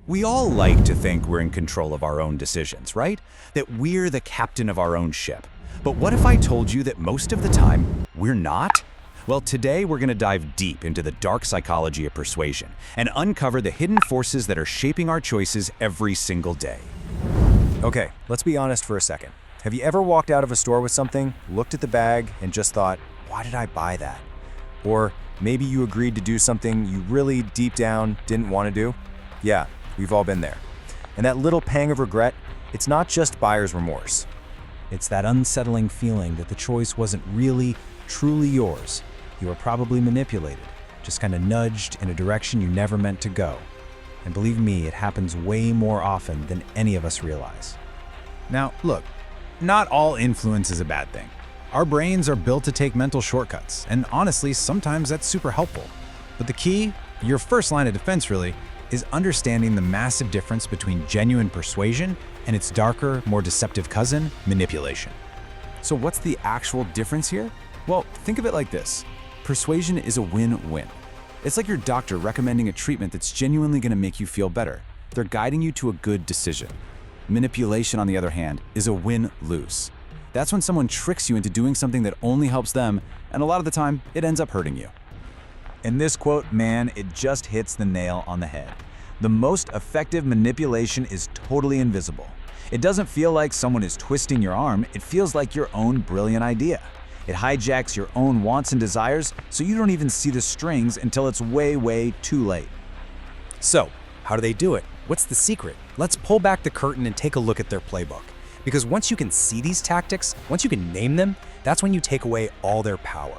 We all like to think we're in control of our own decisions, right? That we're the captain of our own ship. But what if I told you that most of the time, we're not? Well, today we're going to dive deep into the dark psychology of persuasion and uncover the hidden forces that are shaping our choices every single day. Okay, let's be honest for a second. Have you ever walked out of a store with something, looked at the bag, and just thought, why did I buy that? Or maybe you agreed to do something you really deep down didn't want to do? Yeah, we've all been there. And that little pang of regret, it's not just buyer's remorse. It's that unsettling feeling that the choice wasn't really, truly yours. You were probably manipulated, just kind of nudged in a direction you never meant to go. And believe me, it happens way more often than any of us realize. Now, look, not all influence is a bad thing. Our brains are built to take mental shortcuts, and honestly, sometimes that's super helpful. But the key, your first line of defense really, is understanding the massive difference between genuine persuasion and its darker, more deceptive cousin, manipulation. So what's the actual difference here? Well, think of it like this. Persuasion is a win-win. It's like your doctor recommending a treatment that's genuinely going to make you feel better. They're guiding you to a good decision. Manipulation, on the other hand, is a win-lose. That's when someone tricks you into doing something that only helps them, and a lot of the time, it ends up hurting you. In this quote, man, it just hits the nail on the head. The most effective manipulation is totally invisible. It doesn't feel like someone is twisting your arm, it feels like your own brilliant idea. It hijacks your own wants and desires, so you don't even see the strings until it's way, way too late. So, how do they do it? What's the secret? Let's pull back the curtain and take a look at their playbook. Because once you can see these tactics, once you can name them, that's when you take away all their power.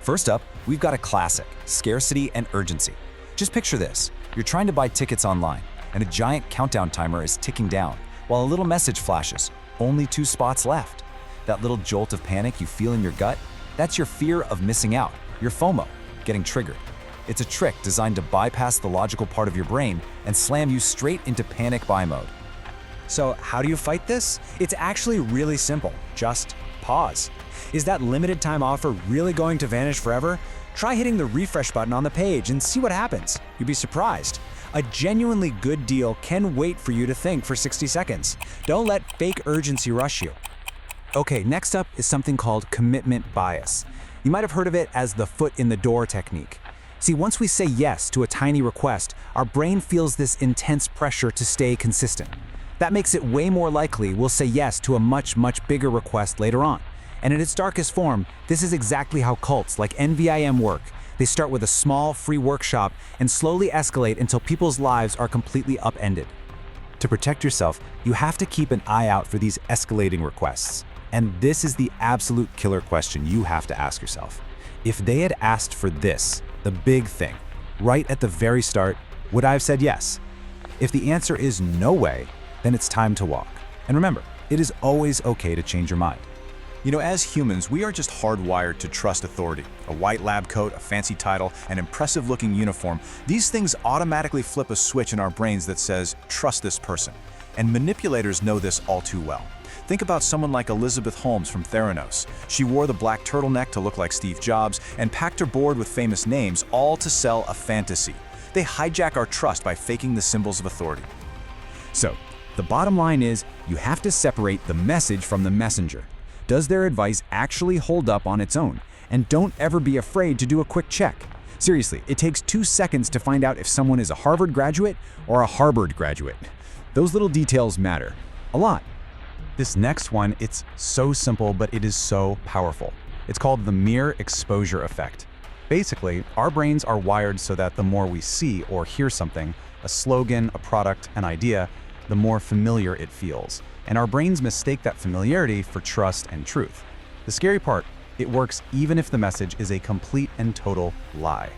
First up, we've got a classic, scarcity and urgency. Just picture this. You're trying to buy tickets online, and a giant countdown timer is ticking down, while a little message flashes, only 2 spots left. That little jolt of panic you feel in your gut, that's your fear of missing out, your FOMO, getting triggered. It's a trick designed to bypass the logical part of your brain and slam you straight into panic buy mode. So how do you fight this? It's actually really simple. Just pause. Is that limited time offer really going to vanish forever? Try hitting the refresh button on the page and see what happens. You'd be surprised. A genuinely good deal can wait for you to think for 60 seconds. Don't let fake urgency rush you. Okay, next up is something called commitment bias. You might have heard of it as the foot in the door technique. See, once we say yes to a tiny request, our brain feels this intense pressure to stay consistent. That makes it way more likely we'll say yes to a much, much bigger request later on. And in its darkest form, this is exactly how cults like NVIM work. They start with a small, free workshop and slowly escalate until people's lives are completely upended. To protect yourself, you have to keep an eye out for these escalating requests. And this is the absolute killer question you have to ask yourself. If they had asked for this, the big thing, right at the very start, would I have said yes? If the answer is no way, then it's time to walk. And remember, it is always okay to change your mind. You know, as humans, we are just hardwired to trust authority. A white lab coat, a fancy title, an impressive-looking uniform. These things automatically flip a switch in our brains that says, trust this person. And manipulators know this all too well. Think about someone like Elizabeth Holmes from Theranos. She wore the black turtleneck to look like Steve Jobs and packed her board with famous names, all to sell a fantasy. They hijack our trust by faking the symbols of authority. So, the bottom line is, you have to separate the message from the messenger. Does their advice actually hold up on its own? And don't ever be afraid to do a quick check. Seriously, it takes 2 seconds to find out if someone is a Harvard graduate or a Harvard graduate. Those little details matter a lot. This next one, it's so simple, but it is so powerful. It's called the mere exposure effect. Basically, our brains are wired so that the more we see or hear something, a slogan, a product, an idea, the more familiar it feels. And our brains mistake that familiarity for trust and truth. The scary part, it works even if the message is a complete and total lie.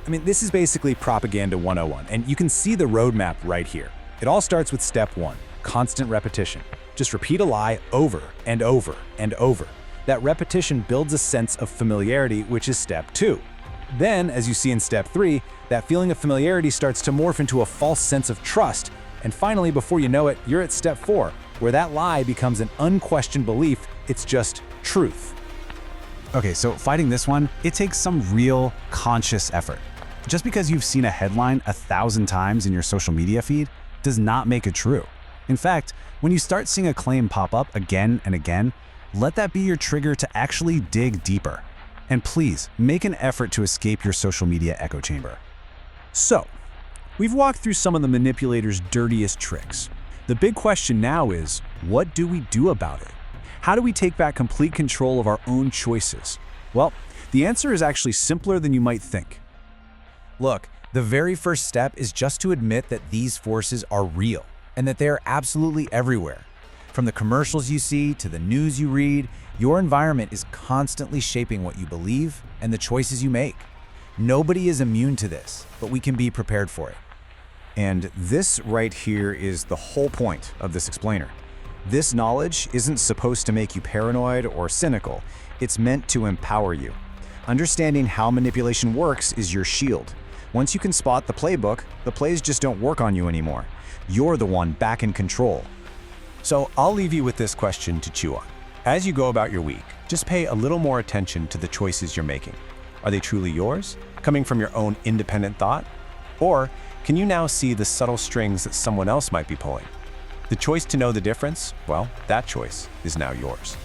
I mean, this is basically propaganda 101, and you can see the roadmap right here. It all starts with step 1, constant repetition. Just repeat a lie over and over and over. That repetition builds a sense of familiarity, which is step 2. Then, as you see in step 3, that feeling of familiarity starts to morph into a false sense of trust. And finally, before you know it, you're at step 4, where that lie becomes an unquestioned belief. It's just truth. Okay, so fighting this one, it takes some real conscious effort. Just because you've seen a headline 1,000 times in your social media feed does not make it true. In fact, when you start seeing a claim pop up again and again, let that be your trigger to actually dig deeper. And please, make an effort to escape your social media echo chamber. So, we've walked through some of the manipulators' dirtiest tricks. The big question now is, what do we do about it? How do we take back complete control of our own choices? Well, the answer is actually simpler than you might think. Look, the very first step is just to admit that these forces are real and that they are absolutely everywhere. From the commercials you see to the news you read, your environment is constantly shaping what you believe and the choices you make. Nobody is immune to this, but we can be prepared for it. And this right here is the whole point of this explainer. This knowledge isn't supposed to make you paranoid or cynical. It's meant to empower you. Understanding how manipulation works is your shield. Once you can spot the playbook, the plays just don't work on you anymore. You're the one back in control. So I'll leave you with this question to chew on. As you go about your week, just pay a little more attention to the choices you're making. Are they truly yours, coming from your own independent thought? Or can you now see the subtle strings that someone else might be pulling? The choice to know the difference, well, that choice is now yours.